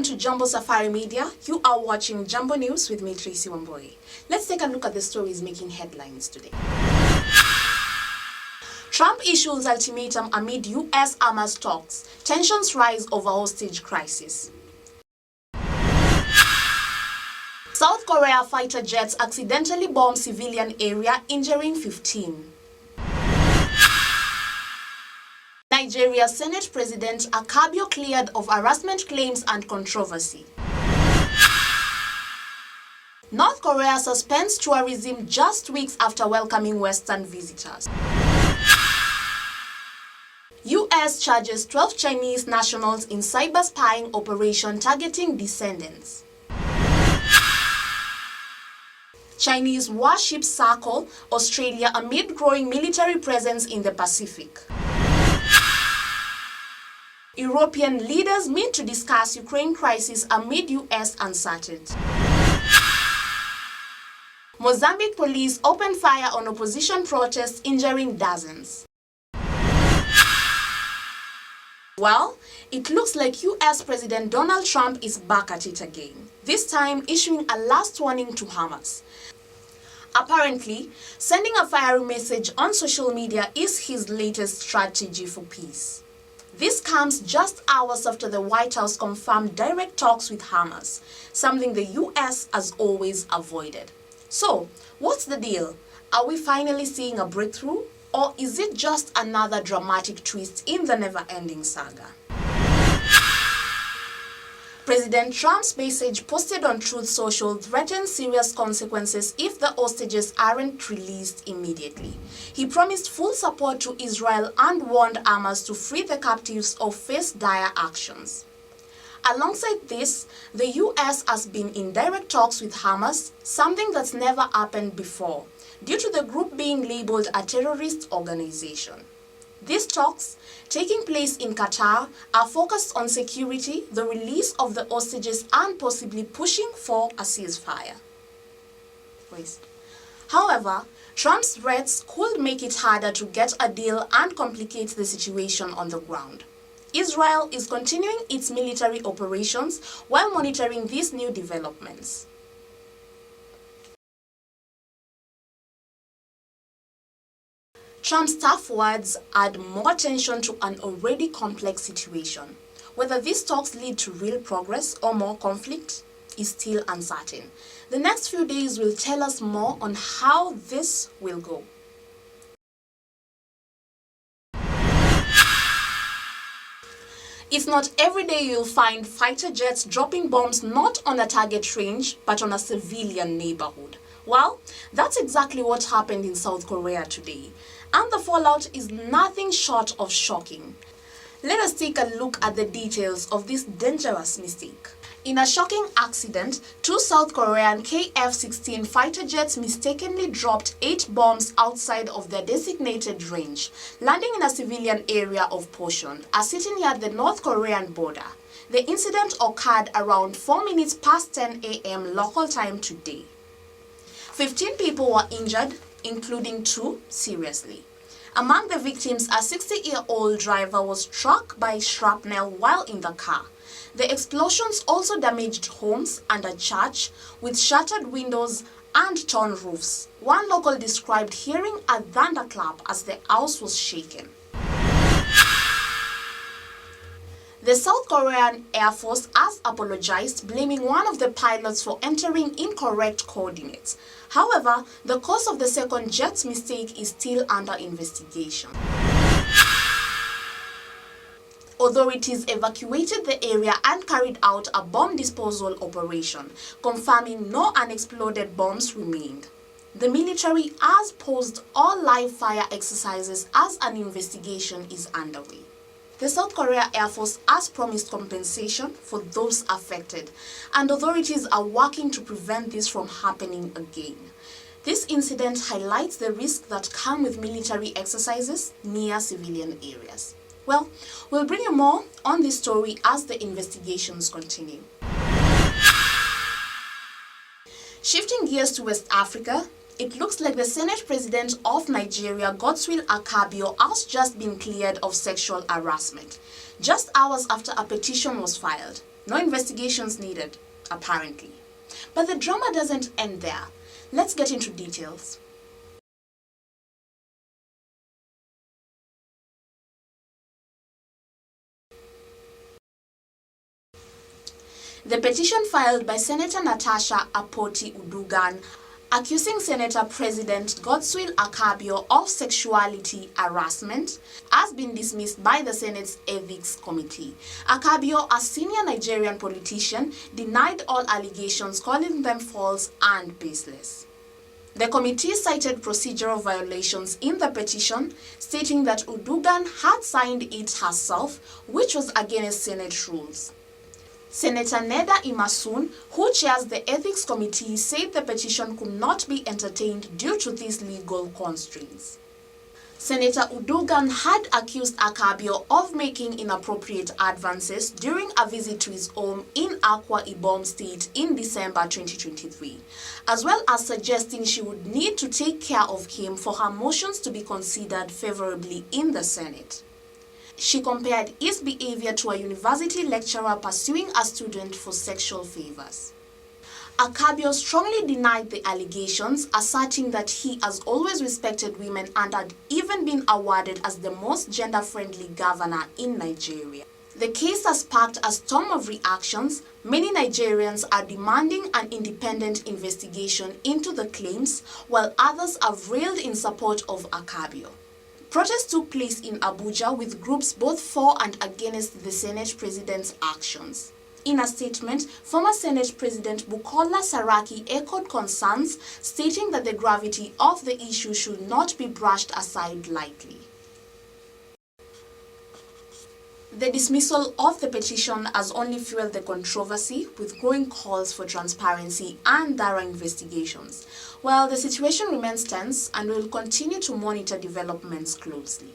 to Jumbo Safari Media. You are watching Jumbo News with me, Tracy Wamboi. Let's take a look at the stories making headlines today. Trump issues ultimatum amid US-Hamas talks. Tensions rise over hostage crisis. South Korea fighter jets accidentally bomb civilian area, injuring 15. Nigeria Senate President Akpabio cleared of harassment claims and controversy. North Korea suspends tourism just weeks after welcoming Western visitors. US charges 12 Chinese nationals in cyber spying operation targeting descendants. Chinese warships circle Australia amid growing military presence in the Pacific. European leaders meet to discuss Ukraine crisis amid US uncertainty. Mozambique police open fire on opposition protests, injuring dozens. Well, it looks like US President Donald Trump is back at it again, this time issuing a last warning to Hamas. Apparently, sending a fiery message on social media is his latest strategy for peace. This comes just hours after the White House confirmed direct talks with Hamas, something the US has always avoided. So, what's the deal? Are we finally seeing a breakthrough? Or is it just another dramatic twist in the never-ending saga? President Trump's message posted on Truth Social threatens serious consequences if the hostages aren't released immediately. He promised full support to Israel and warned Hamas to free the captives or face dire actions. Alongside this, the US has been in direct talks with Hamas, something that's never happened before, due to the group being labeled a terrorist organization. These talks, taking place in Qatar, are focused on security, the release of the hostages, and possibly pushing for a ceasefire. However, Trump's threats could make it harder to get a deal and complicate the situation on the ground. Israel is continuing its military operations while monitoring these new developments. Trump's tough words add more tension to an already complex situation. Whether these talks lead to real progress or more conflict is still uncertain. The next few days will tell us more on how this will go. It's not every day you'll find fighter jets dropping bombs not on a target range, but on a civilian neighborhood. Well, that's exactly what happened in South Korea today, and the fallout is nothing short of shocking. Let us take a look at the details of this dangerous mistake. In a shocking accident, two South Korean KF-16 fighter jets mistakenly dropped 8 bombs outside of their designated range, landing in a civilian area of Pocheon, a city near the North Korean border. The incident occurred around 4 minutes past 10 a.m. local time today. 15 people were injured, including 2 seriously. Among the victims, a 60-year-old driver was struck by shrapnel while in the car. The explosions also damaged homes and a church with shattered windows and torn roofs. One local described hearing a thunderclap as the house was shaken. The South Korean Air Force has apologized, blaming one of the pilots for entering incorrect coordinates. However, the cause of the second jet's mistake is still under investigation. Authorities evacuated the area and carried out a bomb disposal operation, confirming no unexploded bombs remained. The military has paused all live fire exercises as an investigation is underway. The South Korea Air Force has promised compensation for those affected, and authorities are working to prevent this from happening again. This incident highlights the risks that come with military exercises near civilian areas. Well, we'll bring you more on this story as the investigations continue. Shifting gears to West Africa, it looks like the Senate President of Nigeria, Godswill Akpabio, has just been cleared of sexual harassment, just hours after a petition was filed. No investigations needed, apparently. But the drama doesn't end there. Let's get into details. The petition filed by Senator Natasha Apoti-Uduaghan accusing Senator President Godswill Akpabio of sexuality harassment has been dismissed by the Senate's Ethics Committee. Akpabio, a senior Nigerian politician, denied all allegations, calling them false and baseless. The committee cited procedural violations in the petition, stating that Uduaghan had signed it herself, which was against Senate rules. Senator Neda Imasun, who chairs the Ethics Committee, said the petition could not be entertained due to these legal constraints. Senator Uduaghan had accused Akpabio of making inappropriate advances during a visit to his home in Akwa Ibom State in December 2023, as well as suggesting she would need to take care of him for her motions to be considered favorably in the Senate. She compared his behavior to a university lecturer pursuing a student for sexual favors. Akpabio strongly denied the allegations, asserting that he has always respected women and had even been awarded as the most gender-friendly governor in Nigeria. The case has sparked a storm of reactions. Many Nigerians are demanding an independent investigation into the claims, while others have railed in support of Akpabio. Protests took place in Abuja with groups both for and against the Senate President's actions. In a statement, former Senate President Bukola Saraki echoed concerns, stating that the gravity of the issue should not be brushed aside lightly. The dismissal of the petition has only fueled the controversy, with growing calls for transparency and thorough investigations. Well, the situation remains tense and we will continue to monitor developments closely.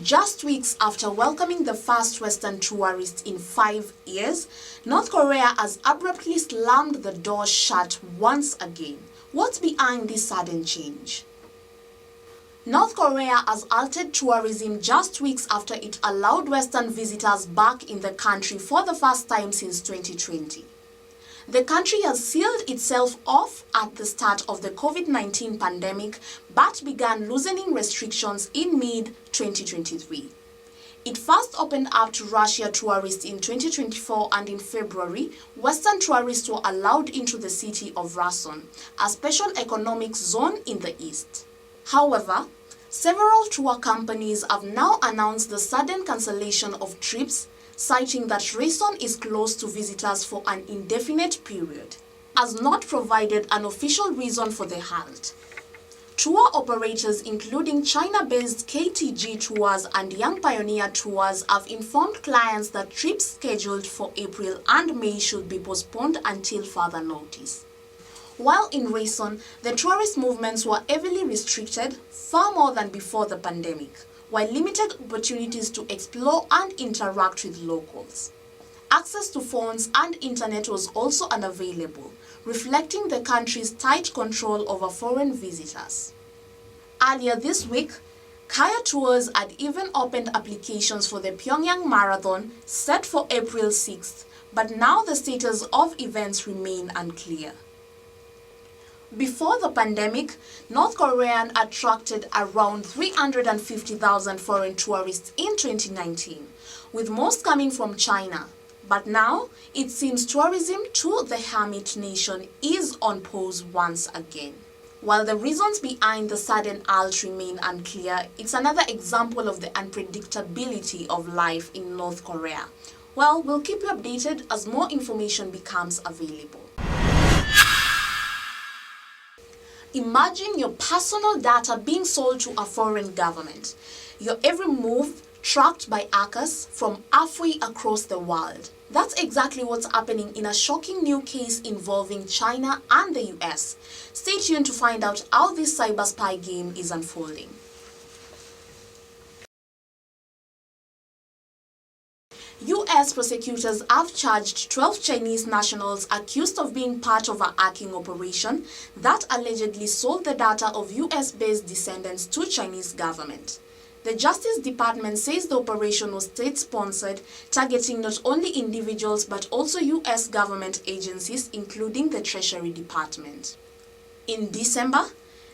Just weeks after welcoming the first Western tourists in 5 years, North Korea has abruptly slammed the door shut once again. What's behind this sudden change? North Korea has halted tourism just weeks after it allowed Western visitors back in the country for the first time since 2020. The country has sealed itself off at the start of the COVID-19 pandemic, but began loosening restrictions in mid-2023. It first opened up to Russia tourists in 2024, and in February, Western tourists were allowed into the city of Rason, a special economic zone in the east. However, several tour companies have now announced the sudden cancellation of trips, citing that Rason is closed to visitors for an indefinite period, has not provided an official reason for the halt. Tour operators including China-based KTG Tours and Young Pioneer Tours have informed clients that trips scheduled for April and May should be postponed until further notice. While in Rason, the tourist movements were heavily restricted, far more than before the pandemic, while limited opportunities to explore and interact with locals. Access to phones and internet was also unavailable, reflecting the country's tight control over foreign visitors. Earlier this week, Kaya Tours had even opened applications for the Pyongyang Marathon set for April 6th, but now the status of events remain unclear. Before the pandemic, North Korea attracted around 350,000 foreign tourists in 2019, with most coming from China. But now, it seems tourism to the hermit nation is on pause once again. While the reasons behind the sudden halt remain unclear, it's another example of the unpredictability of life in North Korea. Well, we'll keep you updated as more information becomes available. Imagine your personal data being sold to a foreign government. Your every move tracked by hackers from halfway across the world. That's exactly what's happening in a shocking new case involving China and the US. Stay tuned to find out how this cyber spy game is unfolding. US prosecutors have charged 12 Chinese nationals accused of being part of a hacking operation that allegedly sold the data of US-based descendants to Chinese government. The Justice Department says the operation was state-sponsored, targeting not only individuals but also U.S. government agencies, including the Treasury Department. In December,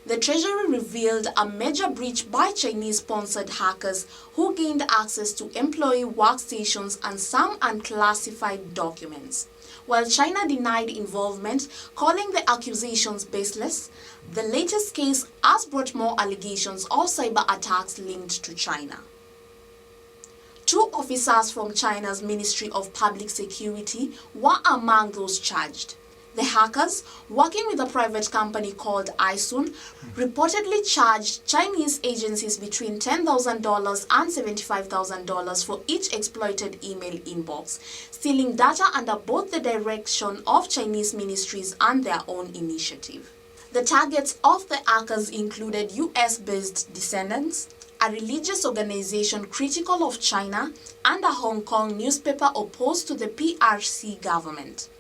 the Treasury revealed a major breach by Chinese-sponsored hackers who gained access to employee workstations and some unclassified documents. While China denied involvement, calling the accusations baseless, the latest case has brought more allegations of cyber attacks linked to China. Two officers from China's Ministry of Public Security were among those charged. The hackers, working with a private company called iSun, reportedly charged Chinese agencies between $10,000 and $75,000 for each exploited email inbox, stealing data under both the direction of Chinese ministries and their own initiative. The targets of the hackers included US-based descendants, a religious organization critical of China, and a Hong Kong newspaper opposed to the PRC government.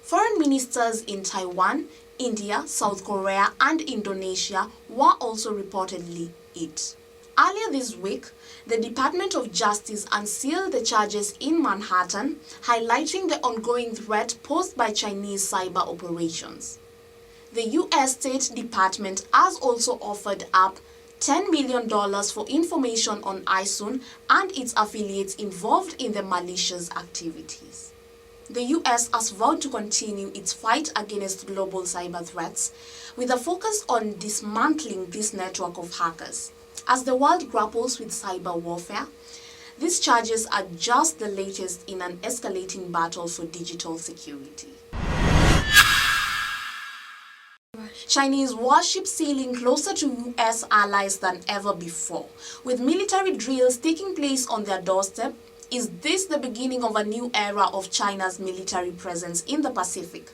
Foreign ministers in Taiwan, India, South Korea, and Indonesia were also reportedly it. Earlier this week, the Department of Justice unsealed the charges in Manhattan, highlighting the ongoing threat posed by Chinese cyber operations. The U.S. State Department has also offered up $10 million for information on iSun and its affiliates involved in the malicious activities. The U.S. has vowed to continue its fight against global cyber threats, with a focus on dismantling this network of hackers. As the world grapples with cyber warfare, these charges are just the latest in an escalating battle for digital security. Chinese warships sailing closer to U.S. allies than ever before, with military drills taking place on their doorstep. Is this the beginning of a new era of China's military presence in the Pacific?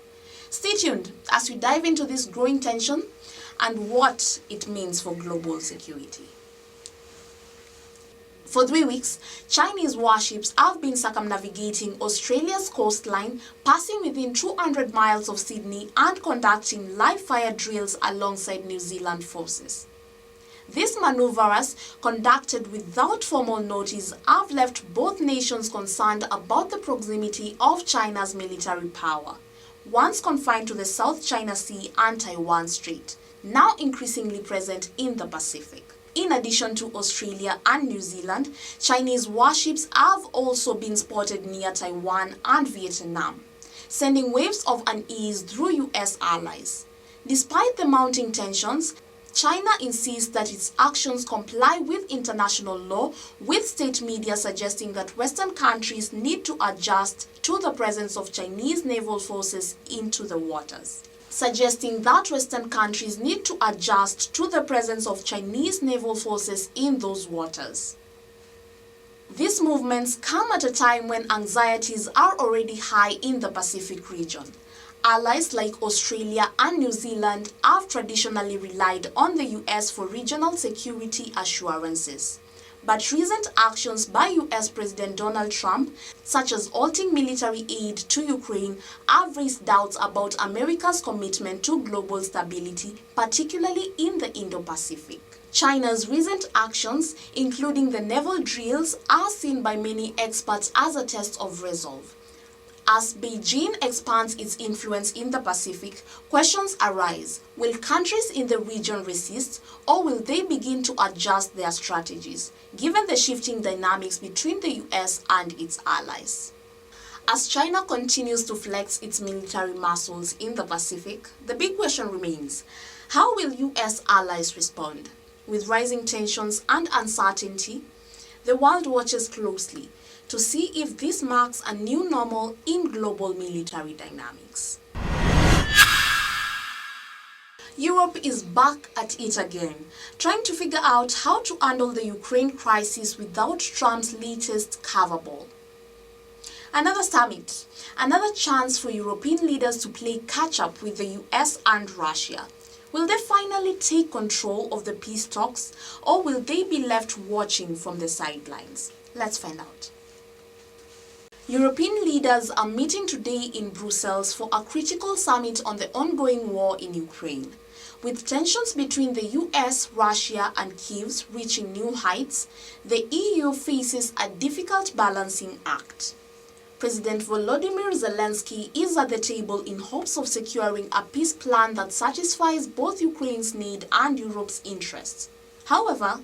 Stay tuned as we dive into this growing tension and what it means for global security. For 3 weeks, Chinese warships have been circumnavigating Australia's coastline, passing within 200 miles of Sydney and conducting live-fire drills alongside New Zealand forces. These maneuvers, conducted without formal notice, have left both nations concerned about the proximity of China's military power, once confined to the South China Sea and Taiwan Strait, now increasingly present in the Pacific. In addition to Australia and New Zealand, Chinese warships have also been spotted near Taiwan and Vietnam, sending waves of unease through U.S. allies. Despite the mounting tensions, China insists that its actions comply with international law, with state media suggesting that Western countries need to adjust to the presence of Chinese naval forces into the waters. Suggesting that Western countries need to adjust to the presence of Chinese naval forces in those waters. These movements come at a time when anxieties are already high in the Pacific region. Allies like Australia and New Zealand have traditionally relied on the US for regional security assurances. But recent actions by US President Donald Trump, such as halting military aid to Ukraine, have raised doubts about America's commitment to global stability, particularly in the Indo-Pacific. China's recent actions, including the naval drills, are seen by many experts as a test of resolve. As Beijing expands its influence in the Pacific, questions arise. Will countries in the region resist, or will they begin to adjust their strategies, given the shifting dynamics between the US and its allies? As China continues to flex its military muscles in the Pacific, the big question remains: how will US allies respond? With rising tensions and uncertainty, the world watches closely to see if this marks a new normal in global military dynamics. Europe is back at it again, trying to figure out how to handle the Ukraine crisis without Trump's latest coverball. Another summit, another chance for European leaders to play catch-up with the US and Russia. Will they finally take control of the peace talks, or will they be left watching from the sidelines? Let's find out. European leaders are meeting today in Brussels for a critical summit on the ongoing war in Ukraine. With tensions between the US, Russia, and Kyiv reaching new heights, the EU faces a difficult balancing act. President Volodymyr Zelensky is at the table in hopes of securing a peace plan that satisfies both Ukraine's need and Europe's interests. However,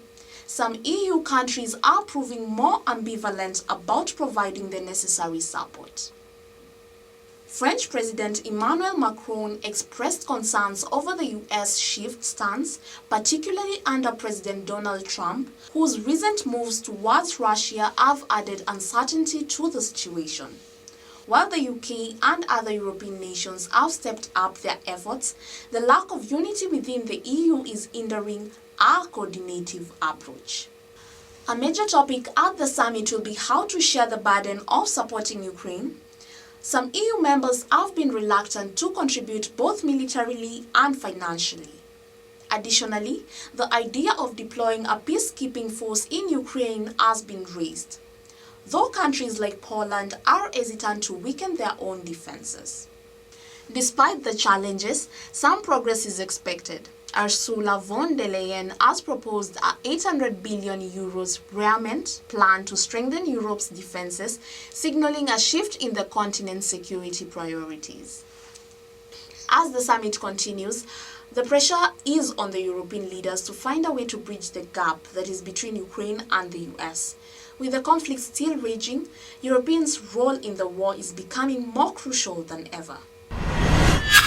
some EU countries are proving more ambivalent about providing the necessary support. French President Emmanuel Macron expressed concerns over the US shift stance, particularly under President Donald Trump, whose recent moves towards Russia have added uncertainty to the situation. While the UK and other European nations have stepped up their efforts, the lack of unity within the EU is hindering a coordinated approach. A major topic at the summit will be how to share the burden of supporting Ukraine. Some EU members have been reluctant to contribute both militarily and financially. Additionally, the idea of deploying a peacekeeping force in Ukraine has been raised, though countries like Poland are hesitant to weaken their own defenses. Despite the challenges, some progress is expected. Ursula von der Leyen has proposed a €800 billion rearmament plan to strengthen Europe's defenses, signaling a shift in the continent's security priorities. As the summit continues, the pressure is on the European leaders to find a way to bridge the gap that is between Ukraine and the US. With the conflict still raging, Europeans' role in the war is becoming more crucial than ever.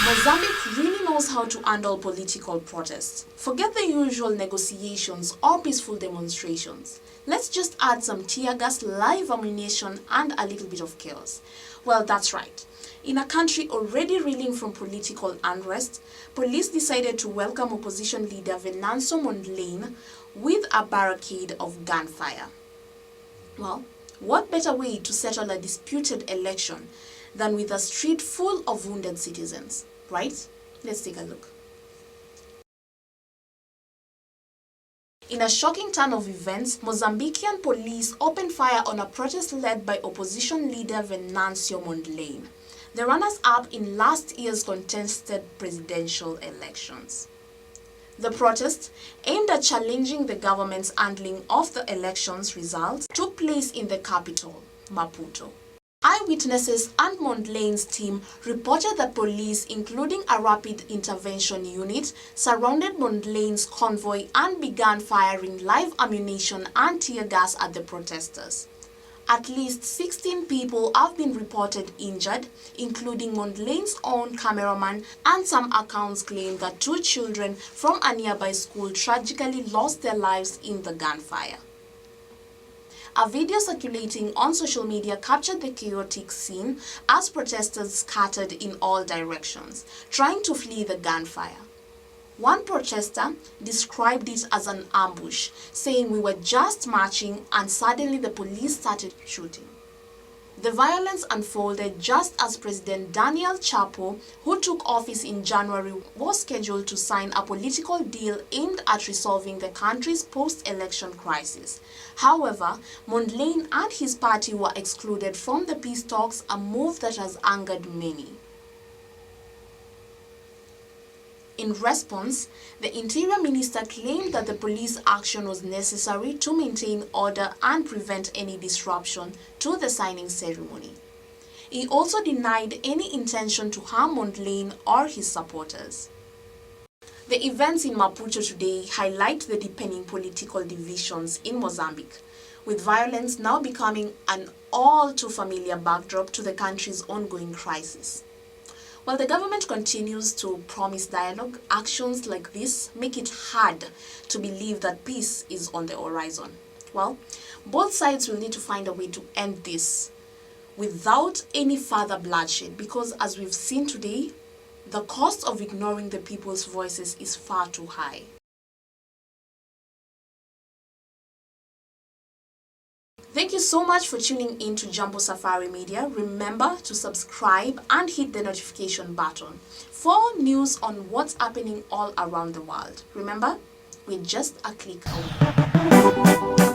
Mozambique really knows how to handle political protests. Forget the usual negotiations or peaceful demonstrations. Let's just add some tear gas, live ammunition, and a little bit of chaos. Well, that's right. In a country already reeling from political unrest, police decided to welcome opposition leader Venancio Mondlane with a barricade of gunfire. Well, what better way to settle a disputed election than with a street full of wounded citizens, right? Let's take a look. In a shocking turn of events, Mozambican police opened fire on a protest led by opposition leader Venancio Mondlane, the runners-up in last year's contested presidential elections. The protest, aimed at challenging the government's handling of the election's results, took place in the capital, Maputo. Eyewitnesses and Mondlane's team reported that police, including a rapid intervention unit, surrounded Mondlane's convoy and began firing live ammunition and tear gas at the protesters. At least 16 people have been reported injured, including Mondlane's own cameraman, and some accounts claim that 2 children from a nearby school tragically lost their lives in the gunfire. A video circulating on social media captured the chaotic scene as protesters scattered in all directions, trying to flee the gunfire. One protester described it as an ambush, saying, "We were just marching and suddenly the police started shooting." The violence unfolded just as President Daniel Chapo, who took office in January, was scheduled to sign a political deal aimed at resolving the country's post-election crisis. However, Mondlane and his party were excluded from the peace talks, a move that has angered many. In response, the Interior Minister claimed that the police action was necessary to maintain order and prevent any disruption to the signing ceremony. He also denied any intention to harm Mondlane or his supporters. The events in Maputo today highlight the deepening political divisions in Mozambique, with violence now becoming an all too familiar backdrop to the country's ongoing crisis. While the government continues to promise dialogue, actions like this make it hard to believe that peace is on the horizon. Well, both sides will need to find a way to end this without any further bloodshed, because as we've seen today, the cost of ignoring the people's voices is far too high. Thank you so much for tuning in to Jumbo Safari Media. Remember to subscribe and hit the notification button for news on what's happening all around the world. Remember, we're just a click away.